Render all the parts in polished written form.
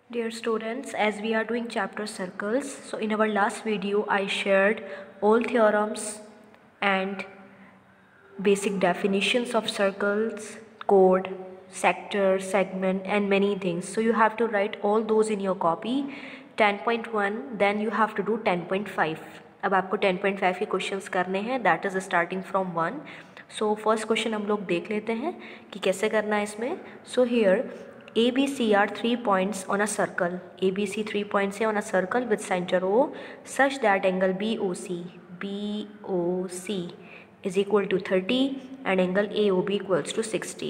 Dear students, as we are doing chapter circles, so in our last video I shared all theorems and basic definitions of circles, chord, sector, segment and many things. So you have to write all those in your copy. 10.1 then you have to do 10.5. अब आपको 10.5 के questions करने हैं, that is starting from 1. So first question हम लोग देख लेते हैं कि कैसे करना है इसमें. So here ABC are 3 points on a circle. ABC 3 points है on a circle with center O such that angle BOC is equal to 30 and angle AOB equals to 60.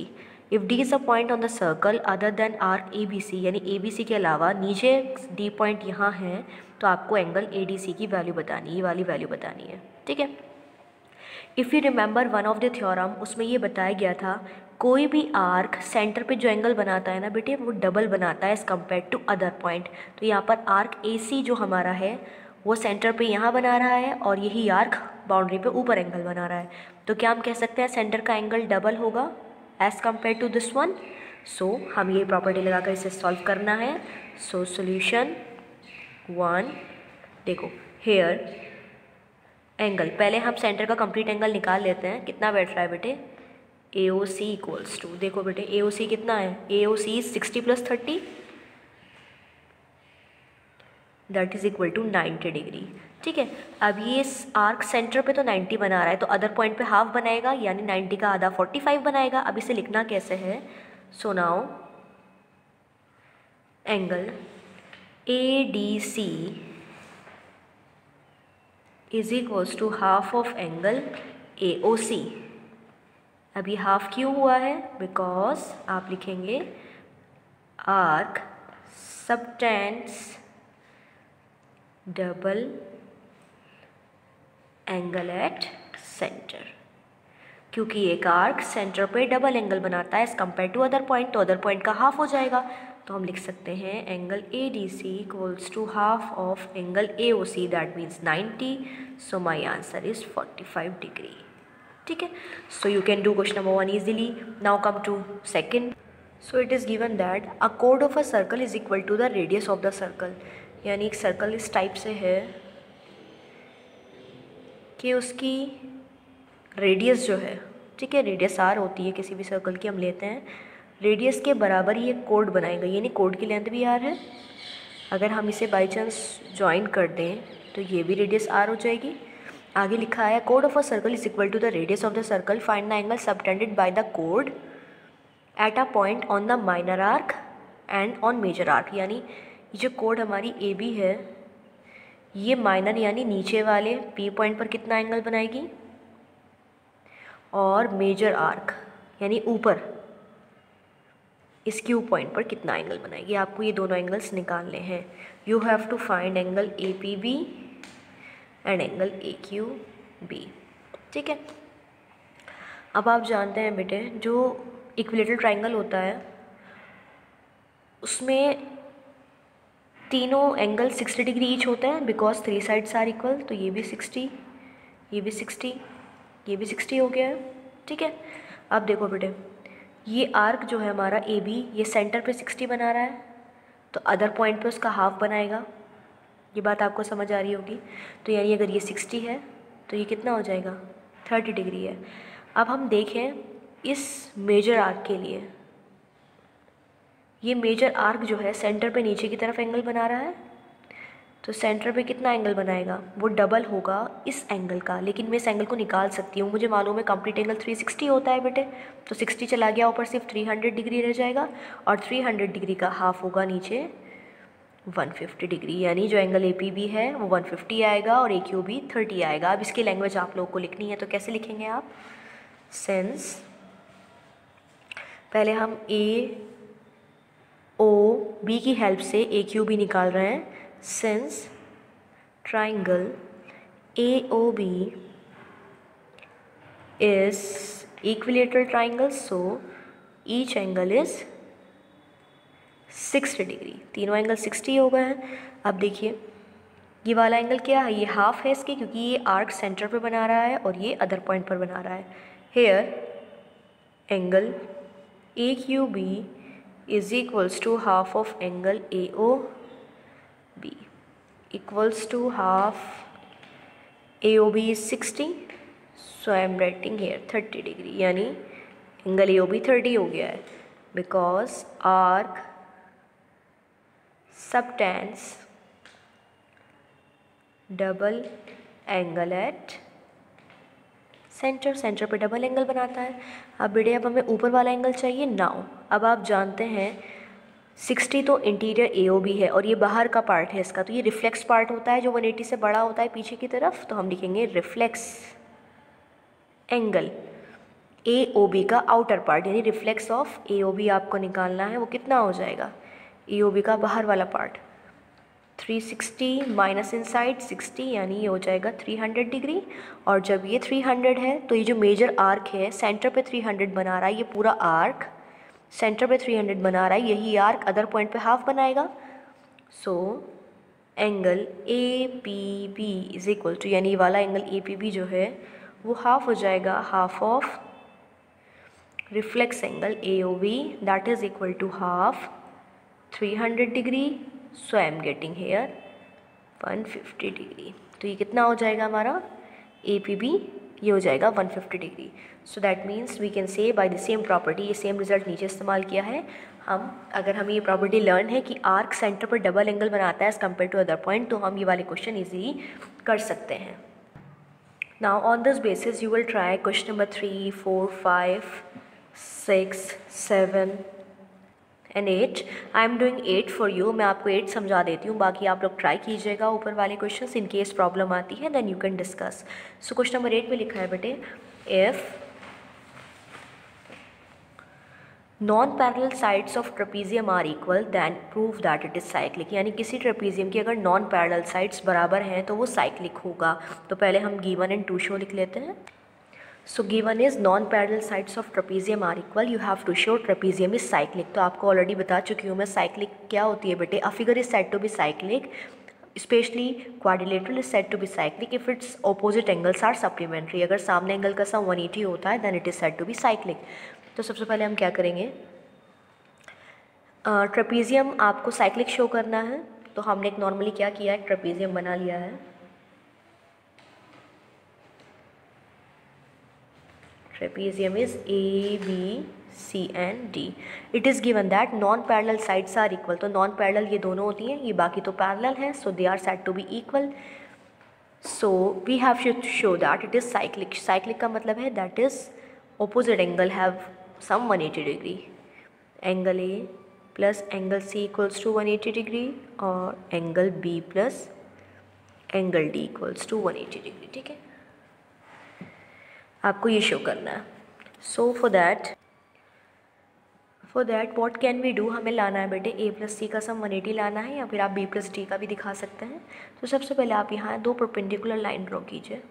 If D is a point on the circle other than arc ABC, यानी ABC के अलावा नीचे D point यहाँ है, तो आपको angle ADC की value बतानी है, ये वाली वैल्यू बतानी है. ठीक है. If you remember one of the theorem, उसमें ये बताया गया था कोई भी आर्क सेंटर पे जो एंगल बनाता है ना बेटे, वो डबल बनाता है as compare to other point. तो यहाँ पर आर्क AC जो हमारा है वो सेंटर पे यहाँ बना रहा है और यही आर्क बाउंड्री पे ऊपर एंगल बना रहा है. तो क्या हम कह सकते हैं सेंटर का एंगल डबल होगा as compare to this one. So हम ये प्रॉपर्टी लगाकर इसे सॉल्व करना है. सो सोल्यूशन 1, देखो हेयर एंगल, पहले हम सेंटर का कंप्लीट एंगल निकाल लेते हैं. कितना बैठ रहा है बेटे, AOC इक्वल्स टू, देखो बेटे AOC कितना है, AOC 60 + 30 that is equal to 90 degree. ठीक है. अब ये आर्क सेंटर पे तो 90 बना रहा है, तो अदर पॉइंट पे हाफ बनाएगा, यानी 90 का आधा 45 बनाएगा. अब इसे लिखना कैसे है, so now angle ADC is equals to half of angle AOC. अब ये हाफ क्यों हुआ है, बिकॉज आप लिखेंगे arc subtends double angle at centre, क्योंकि एक आर्क सेंटर पे डबल एंगल बनाता है as compare to other point, तो अदर पॉइंट का हाफ हो जाएगा. तो हम लिख सकते हैं angle ADC equals to half of angle AOC, that means 90. So my answer is 45 degree. ठीक है. So you can do question number 1 easily. Now come to second. So it is given that a कोड of a circle is equal to the radius of the circle. यानी एक circle इस type से है कि उसकी रेडियस जो है, ठीक है, रेडियस R होती है किसी भी सर्कल की, हम लेते हैं रेडियस के बराबर ही एक कोड बनाएगा, यानी कोड की लेंथ भी R है. अगर हम इसे बाई चांस ज्वाइन कर दें तो ये भी रेडियस R हो जाएगी. आगे लिखा है code of a circle is equal to the radius of the circle, find the angle subtended by the code at a point on the minor arc and on major arc. यानी ये जो code हमारी AB है, ये minor यानी नीचे वाले P point पर कितना एंगल बनाएगी, और मेजर आर्क यानी ऊपर इस Q पॉइंट पर कितना एंगल बनाएगी. आपको ये दोनों एंगल्स निकालने हैं. You have to find angle APB and angle AQB. ठीक है. अब आप जानते हैं बेटे जो इक्विलेटरल ट्राइंगल होता है उसमें तीनों एंगल 60 डिग्री ईच होते हैं, बिकॉज 3 साइड्स आर इक्वल. तो ये भी 60, ये भी 60, ये भी 60 हो गया है. ठीक है. अब देखो बेटे ये आर्क जो है हमारा AB, ये सेंटर पे 60 बना रहा है, तो अदर पॉइंट पे उसका हाफ बनाएगा. ये बात आपको समझ आ रही होगी. तो यानी अगर ये 60 है तो ये कितना हो जाएगा, 30 डिग्री है. अब हम देखें इस मेजर आर्क के लिए, ये मेजर आर्क जो है सेंटर पे नीचे की तरफ एंगल बना रहा है, तो सेंटर पे कितना एंगल बनाएगा, वो डबल होगा इस एंगल का. लेकिन मैं इस एंगल को निकाल सकती हूँ, मुझे मालूम है कंप्लीट एंगल 360 होता है बेटे. तो 60 चला गया ऊपर, सिर्फ 300 डिग्री रह जाएगा, और 300 डिग्री का हाफ होगा नीचे 150 डिग्री. यानी जो एंगल APB है वो 150 आएगा और AQB 30 आएगा. अब इसकी लैंग्वेज आप लोगों को लिखनी है, तो कैसे लिखेंगे आप, सिंस पहले हम AOB की हेल्प से AQB निकाल रहे हैं. Since triangle AOB is equilateral triangle, so each angle is 60 degree. तीनों एंगल 60 हो गए हैं. अब देखिए ये वाला एंगल क्या है, ये हाफ है इसके, क्योंकि ये आर्क सेंटर पे बना रहा है और ये अदर पॉइंट पर बना रहा है. Here angle AQB is equals to half of angle AOB equals to half AOB is 60, so I am writing here 30 degree, यानी एंगल AOB 30 हो गया है, because arc subtends double angle at centre, centre पे double angle बनाता है। अब बेटे अब हमें ऊपर वाला एंगल चाहिए नाउ। अब आप जानते हैं 60 तो इंटीरियर AOB है और ये बाहर का पार्ट है इसका, तो ये रिफ्लेक्स पार्ट होता है जो 180 से बड़ा होता है पीछे की तरफ, तो हम लिखेंगे रिफ्लेक्स एंगल AOB का आउटर पार्ट, यानी रिफ्लेक्स ऑफ AOB आपको निकालना है, वो कितना हो जाएगा AOB का बाहर वाला पार्ट 360 माइनस इनसाइड 60, यानी ये हो जाएगा 300 डिग्री। और जब ये 300 है तो ये जो मेजर आर्क है सेंटर पे 300 बना रहा है, ये पूरा आर्क सेंटर पे 300 बना रहा है, यही आर्क अदर पॉइंट पे हाफ बनाएगा। So angle APB is equal to, यानी वाला एंगल APB जो है वो हाफ हो जाएगा half of reflex angle AOB, that is equal to half 300 degree, so I am getting here 150 degree. तो ये कितना हो जाएगा हमारा APB, ये हो जाएगा 150 degree. So that means we can say by the same property, ये सेम रिजल्ट नीचे इस्तेमाल किया है हम। अगर हमें ये प्रॉपर्टी लर्न है कि आर्क सेंटर पर डबल एंगल बनाता है as compare to other point, तो हम ये वाले क्वेश्चन ईजिली कर सकते हैं। Now on this basis you will try question number 3, 4, 5, 6, 7 and 8। I am doing 8 for you, मैं आपको 8 समझा देती हूँ, बाकी आप लोग ट्राई कीजिएगा ऊपर वाले क्वेश्चंस। इन केस प्रॉब्लम आती है then you can discuss. So question number 8 में लिखा है बेटे, if non parallel sides of trapezium are equal then prove that it is cyclic, यानी किसी ट्रेपीजियम की अगर नॉन पैरेलल साइड्स बराबर हैं तो वो साइक्लिक होगा। तो पहले हम गिवन एंड टू शो लिख लेते हैं। So given is non-parallel sides of trapezium are equal, you have to show trapezium is cyclic। तो आपको ऑलरेडी बता चुकी हूँ मैं cyclic क्या होती है बेटे। A figure is said to be cyclic, especially quadrilateral is said to be cyclic if its opposite angles are supplementary। अगर सामने एंगल का सम 180 होता है then it is said to be cyclic। तो सबसे पहले हम क्या करेंगे, ट्रेपीजियम आपको साइक्लिक शो करना है, तो हमने एक नॉर्मली क्या किया है, ट्रेपीजियम बना लिया है। Trapezium is A, B, C and D. It is given that non-parallel sides are equal। तो non-parallel ये दोनों होती हैं, ये बाकी तो parallel हैं, so they are said to be equal। So we have to show that it is cyclic। cyclic का मतलब है that is opposite angle have some 180 degree। angle A plus angle C equals to 180 degree और angle B plus angle D equals to 180 degree। ठीक है, आपको ये show करना है। So for that what can we do, हमें लाना है बेटे A प्लस C का सम 180 लाना है, या फिर आप B प्लस D का भी दिखा सकते हैं। तो सबसे पहले आप यहाँ 2 परपेंडिकुलर लाइन ड्रॉ कीजिए।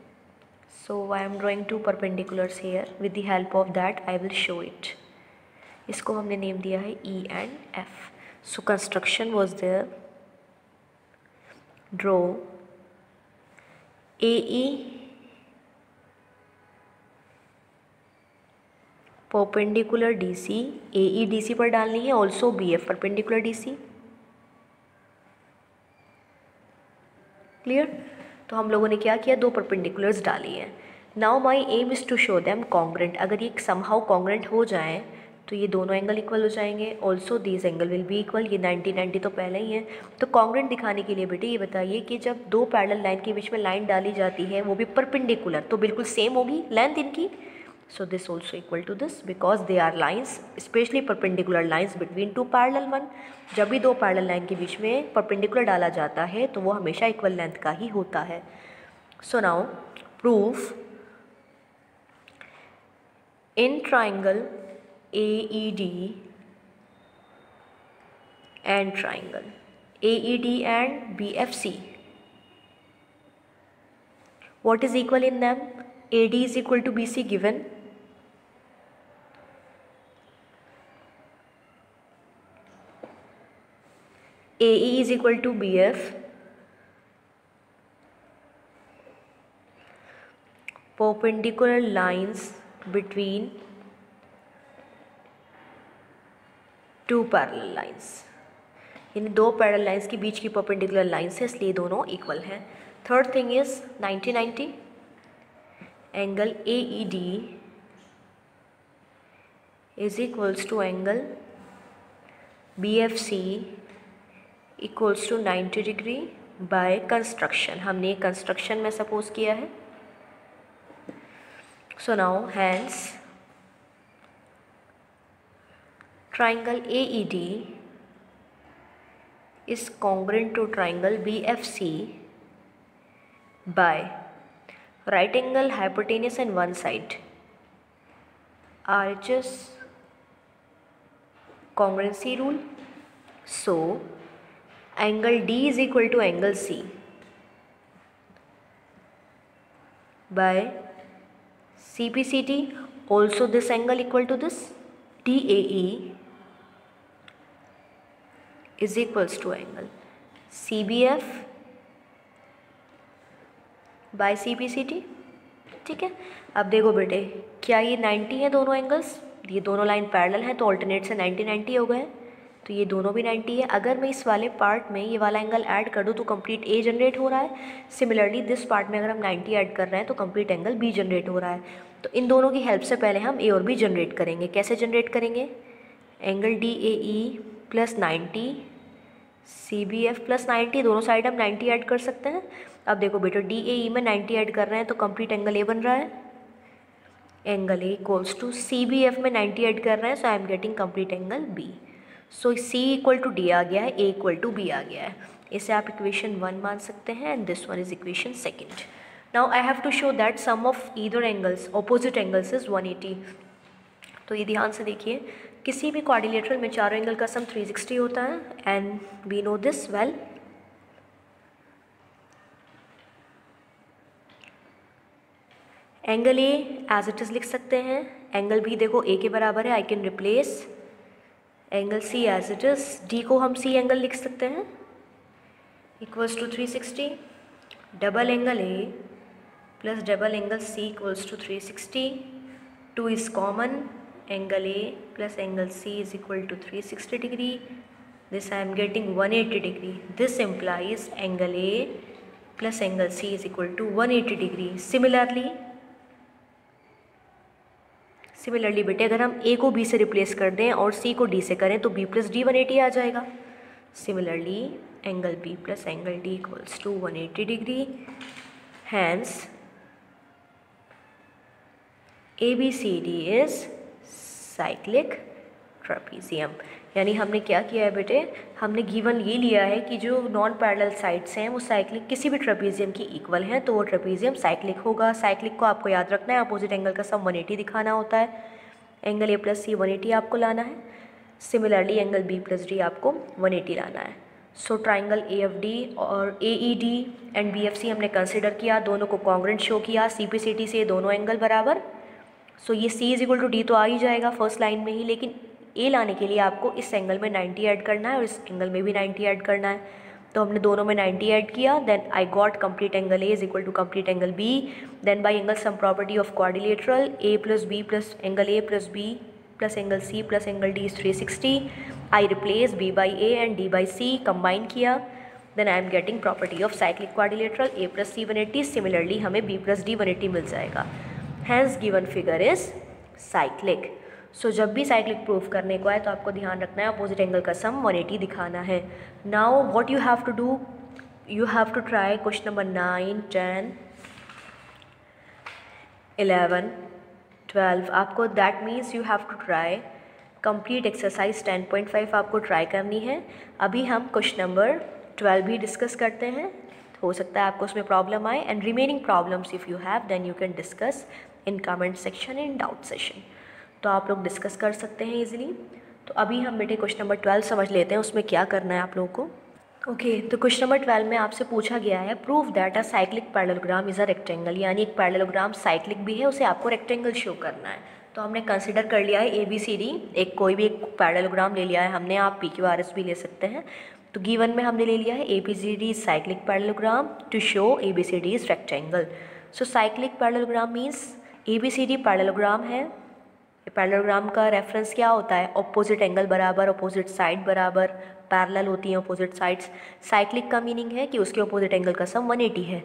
So I am drawing 2 perpendiculars here, with the help of that I will show it. इसको हमने नेम दिया है E and F। So construction was there, draw AE perpendicular DC, AE DC पर डालनी है, also BF perpendicular DC। Clear? तो हम लोगों ने क्या किया, 2 परपेंडिकुलर्स डाली हैं। Now my aim is to show them congruent. अगर ये समहाउ कॉन्ग्रेंट हो जाए तो ये दोनों एंगल इक्वल हो जाएंगे, also this angle will be equal. ये 90 तो पहले ही है। तो कॉन्ग्रेंट दिखाने के लिए बेटे ये बताइए कि जब 2 पैरेलल लाइन के बीच में लाइन डाली जाती है वो भी परपेंडिकुलर, तो बिल्कुल सेम होगी लेंथ इनकी। So this also equal to this because they are lines, especially perpendicular lines between 2 parallel one। जब भी 2 पैरेलल लाइन के बीच में परपेंडिकुलर डाला जाता है तो वो हमेशा इक्वल लेंथ का ही होता है। So now proof in triangle AED and triangle AED and BFC, what is equal in them? AD is equal to BC given, AE is equal to BF, perpendicular lines between 2 parallel lines, यानी 2 parallel lines के बीच की perpendicular lines है, इसलिए दोनों equal हैं। Third thing is 90-90, angle AED is equals to angle BFC equals to 90 degree by construction. हमने construction में suppose किया है। So now hence triangle AED is congruent to triangle BFC by right angle hypotenuse on one side, RHS congruency rule. So angle D is equal to angle C by CPCT. Also this angle equal to this DAE is equals to angle CBF by CPCT। ठीक है, अब देखो बेटे, क्या ये 90 है दोनों angles? ये दोनों लाइन पैरेलल हैं तो ऑल्टरनेट से 90-90 हो गए, तो ये दोनों भी 90 है। अगर मैं इस वाले पार्ट में ये वाला एंगल ऐड कर दूँ तो कंप्लीट A जनरेट हो रहा है। सिमिलरली दिस पार्ट में अगर हम 90 ऐड कर रहे हैं तो कंप्लीट एंगल B जनरेट हो रहा है। तो इन दोनों की हेल्प से पहले हम A और B जनरेट करेंगे। कैसे जनरेट करेंगे? Angle DAE plus 90 CBF plus 90, दोनों साइड हम 90 ऐड कर सकते हैं। अब देखो बेटा, DAE में 90 ऐड कर रहे हैं तो कंप्लीट एंगल A बन रहा है। Angle A equals to CBF में 90 ऐड कर रहे हैं, so I am getting complete angle B। So C equal to D आ गया है, A इक्वल टू B आ गया है। इसे आप इक्वेशन 1 मान सकते हैं and this one is equation second. Now I have to show that sum of either angles opposite angles is 180। तो ये ध्यान से देखिए, किसी भी क्वाड्रिलेटरल में चारों एंगल का सम 360 होता है and we know this well. Angle A as it is लिख सकते हैं, एंगल B देखो A के बराबर है, I can replace angle C as it is. D को हम C एंगल लिख सकते हैं equals to 360, double angle A plus double angle C equals to 360, 2 is common, angle A plus angle C is equal to 360 degree. This I am getting 180 degree. This implies angle A plus angle C is equal to 180 degree. Similarly बेटे, अगर हम A को B से replace कर दें और C को D से करें तो B plus D 180 आ जाएगा। Similarly angle B plus angle D equals to 180 degree. Hence ABCD is cyclic trapezium. यानी हमने क्या किया है बेटे, हमने गिवन ये लिया है कि जो नॉन पैरेलल साइड्स हैं वो साइक्लिक किसी भी ट्रेपीजियम की इक्वल हैं, तो वो ट्रेपीजियम साइक्लिक होगा। साइक्लिक को आपको याद रखना है, अपोजिट एंगल का सम 180 दिखाना होता है। एंगल A प्लस C 180 आपको लाना है। Similarly angle B plus D आपको 180 लाना है। सो ट्राइंगल AFD और AED एंड BFC हमने कंसिडर किया, दोनों को कॉन्ग्रुएंट शो किया CPCT से, दोनों एंगल बराबर। सो ये C is equal to D तो आ ही जाएगा फर्स्ट लाइन में ही, लेकिन A लाने के लिए आपको इस एंगल में 90 ऐड करना है और इस एंगल में भी 90 ऐड करना है। तो हमने दोनों में 90 ऐड किया, then I got complete angle A is equal to complete angle B। Then by angle sum property of quadrilateral A plus B plus angle A plus B plus angle C plus angle D is 360। I replace B by A and D by C, combine किया, then I am getting property of cyclic quadrilateral A plus C 180। Similarly हमें B plus D 180 मिल जाएगा। Hence given figure is cyclic. So जब भी cyclic proof करने को आए तो आपको ध्यान रखना है अपोजिट एंगल का सम 180 दिखाना है। Now what you have to do, you have to try question number 9, 10, 11, 12। आपको that means you have to try complete exercise 10.5 आपको ट्राई करनी है। अभी हम क्वेश्चन नंबर 12 भी डिस्कस करते हैं, हो सकता है आपको उसमें प्रॉब्लम आए, and remaining problems if you have then you can discuss in comment section in doubt session. तो आप लोग डिस्कस कर सकते हैं इजीली। तो अभी हम बेटे क्वेश्चन नंबर 12 समझ लेते हैं, उसमें क्या करना है आप लोगों को। ओके, तो क्वेश्चन नंबर 12 में आपसे पूछा गया है prove that a cyclic parallelogram is a rectangle, यानी एक पैरेललोग्राम साइक्लिक भी है, उसे आपको रेक्टेंगल शो करना है। तो हमने कंसिडर कर लिया है ABCD, एक कोई भी एक पैरेललोग्राम ले लिया है हमने, आप PQRS भी ले सकते हैं। तो गिवन में हमने ले लिया है ABCD cyclic parallelogram to show ABCD is rectangle. So cyclic parallelogram means ABCD parallelogram है, पैरेललोग्राम का रेफरेंस क्या होता है? ऑपोजिट एंगल बराबर, ऑपोजिट साइड बराबर, पैरेलल होती हैं ऑपोजिट साइड्स। साइक्लिक का मीनिंग है कि उसके ऑपोजिट एंगल का सम 180 है।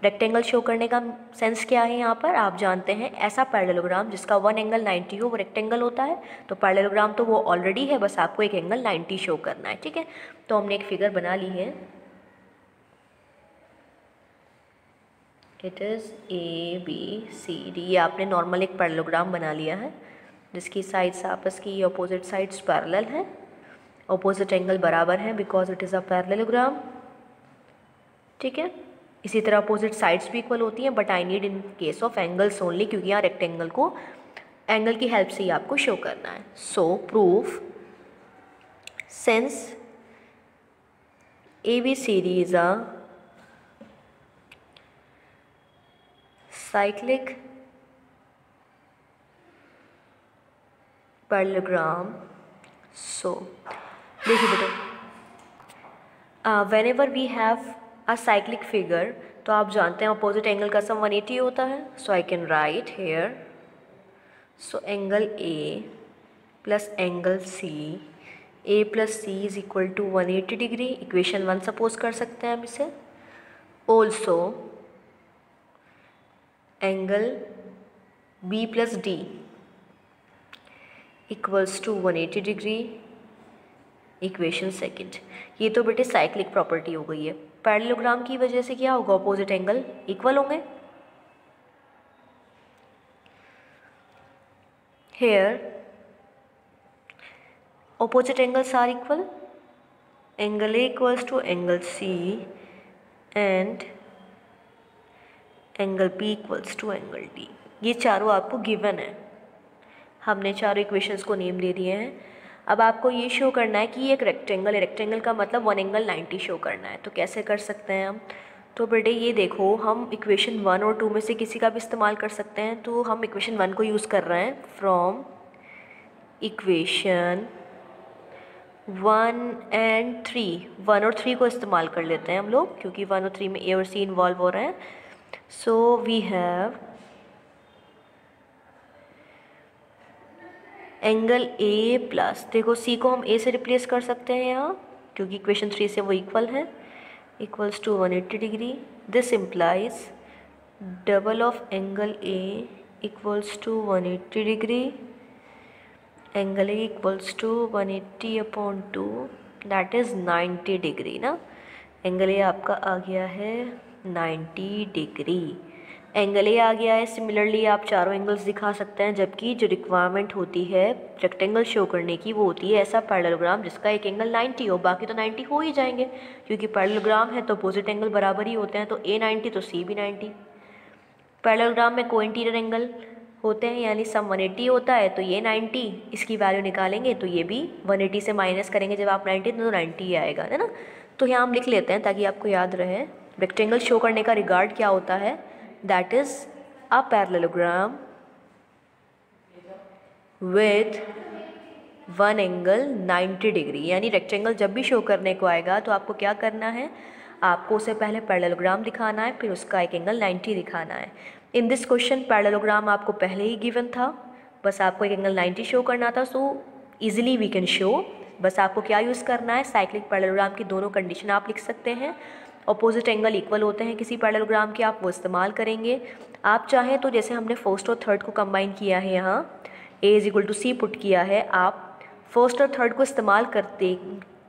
रेक्टेंगल शो करने का सेंस क्या है यहाँ पर? आप जानते हैं ऐसा पैरेललोग्राम जिसका वन एंगल 90 हो वो रेक्टेंगल होता है। तो पैरेललोग्राम तो वो ऑलरेडी है, बस आपको एक एंगल 90 शो करना है, ठीक है। तो हमने एक फिगर बना ली है, इट इज़ ABCD। ये आपने नॉर्मल एक पैरेललोग्राम बना लिया है जिसकी साइड्स आपस की अपोजिट साइड्स पैरेलल हैं, अपोजिट एंगल बराबर हैं because it is a parallelogram, ठीक है। इसी तरह अपोजिट साइड्स भी इक्वल होती हैं, but I need in case of angles only, क्योंकि यहाँ रेक्टेंगल को एंगल की हेल्प से ही आपको शो करना है। सो proof since ABCD is a cyclic parallelogram, so देखिए बेटा, whenever we have a cyclic figure, तो आप जानते हैं अपोजिट एंगल का सम 180 होता है। So I can write here, so angle A plus angle C, A plus C is equal to 180 degree. Equation 1 suppose कर सकते हैं हम इसे। Also angle B plus D equals to 180 degree, equation second. ये तो बेटे साइक्लिक प्रॉपर्टी हो गई है। पैरेललोग्राम की वजह से क्या होगा? अपोजिट एंगल इक्वल होंगे। Here opposite angles are equal, angle A equals to angle C and angle B equals to angle D। ये चारों आपको गिवन है, हमने चारों इक्वेशंस को नेम दे दिए हैं। अब आपको ये शो करना है कि ये एक रेक्टेंगल है, रेक्टेंगल का मतलब वन एंगल 90 शो करना है। तो कैसे कर सकते हैं हम? तो बेटे ये देखो, हम इक्वेशन 1 और 2 में से किसी का भी इस्तेमाल कर सकते हैं। तो हम इक्वेशन 1 को यूज़ कर रहे हैं। फ्रॉम इक्वेशन 1 एंड 3, 1 और 3 को इस्तेमाल कर लेते हैं हम लोग, क्योंकि 1 और 3 में A और C इन्वॉल्व हो रहे हैं। So we have angle A plus, देखो C को हम A से रिप्लेस कर सकते हैं यहाँ, क्योंकि इक्वेशन 3 से वो इक्वल है, equals to 180 degree. This implies double of angle A equals to 180 degree, angle A equals to 180/2 that is 90 degree ना। एंगल A आपका आ गया है 90 डिग्री, एंगल A आ गया है। सिमिलरली आप चारों एंगल्स दिखा सकते हैं, जबकि जो रिक्वायरमेंट होती है रेक्टेंगल शो करने की वो होती है ऐसा पैरेललोग्राम जिसका एक एंगल 90 हो, बाकी तो 90 हो ही जाएंगे, क्योंकि पैरेललोग्राम है तो अपोजिट एंगल बराबर ही होते हैं। तो A 90 तो C भी 90। पैरेललोग्राम में को इंटीरियर एंगल होते हैं, यानी सम 180 होता है, तो ये 90, इसकी वैल्यू निकालेंगे तो ये भी 180 से माइनस करेंगे जब आप 90 तो 90 ही आएगा, है ना। तो यहाँ हम लिख लेते हैं ताकि आपको याद रहे। रेक्टेंगल शो करने का रिगार्ड क्या होता है? That is a parallelogram with one angle 90 degree. यानी रेक्टेंगल जब भी शो करने को आएगा तो आपको क्या करना है? आपको उसे पहले पैरेललोग्राम दिखाना है, फिर उसका एक एंगल 90 दिखाना है। इन दिस क्वेश्चन पैरेललोग्राम आपको पहले ही गिवन था, बस आपको एक एंगल 90 शो करना था। So easily we can show, बस आपको क्या यूज़ करना है? साइक्लिक पैरेललोग्राम की दोनों कंडीशन आप लिख सकते हैं। अपोजिट एंगल इक्वल होते हैं किसी पैरेललोग्राम के, आप वो इस्तेमाल करेंगे। आप चाहें तो जैसे हमने फर्स्ट और थर्ड को कंबाइन किया है, यहाँ A is equal to C put किया है, आप फर्स्ट और थर्ड को इस्तेमाल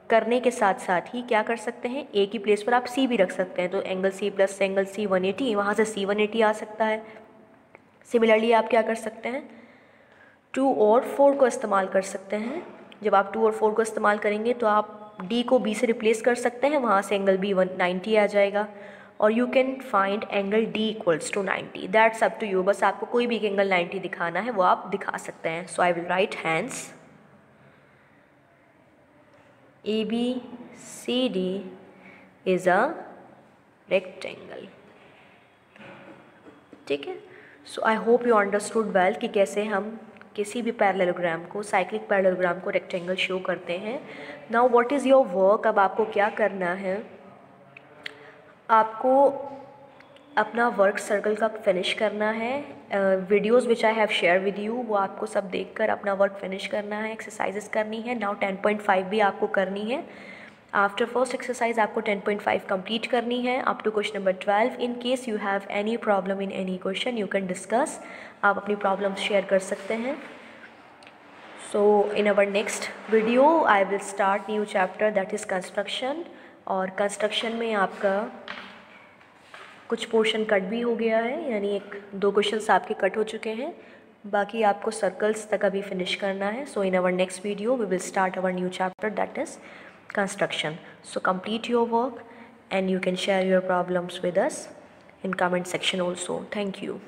करने के साथ साथ ही क्या कर सकते हैं? A की प्लेस पर आप C भी रख सकते हैं। तो angle C plus angle C 180, वहाँ से C 180 आ सकता है। सिमिलरली आप क्या कर सकते हैं? 2 और 4 को इस्तेमाल कर सकते हैं। जब आप 2 और 4 को इस्तेमाल करेंगे तो आप D को B से रिप्लेस कर सकते हैं, वहाँ से एंगल B 190 आ जाएगा, और you can find angle D equals to 90। That's up to you, बस आपको कोई भी एंगल 90 दिखाना है वो आप दिखा सकते हैं। So I will write hence ABCD is a rectangle, ठीक है। So I hope you understood well कि कैसे हम किसी भी पैरेललोग्राम को, साइक्लिक पैरेललोग्राम को रेक्टेंगल शो करते हैं। Now what is your work? अब आपको क्या करना है? आपको अपना वर्क सर्कल का फिनिश करना है। Videos which I have share with you वो आपको सब देखकर अपना वर्क फिनिश करना है, एक्सरसाइजेस करनी है। नाउ 10.5 भी आपको करनी है। आफ्टर फर्स्ट एक्सरसाइज आपको 10.5 कंप्लीट करनी है up to question number 12। In case you have any problem in any question you can discuss, आप अपनी प्रॉब्लम शेयर कर सकते हैं। So in our next video I will start new chapter that is construction. और construction में आपका कुछ portion cut भी हो गया है, यानी 1-2 क्वेश्चंस आपके कट हो चुके हैं, बाकी आपको सर्कल्स तक अभी फिनिश करना है। So in our next video we will start our new chapter that is construction. So complete your work and you can share your problems with us in comment section also. Thank you.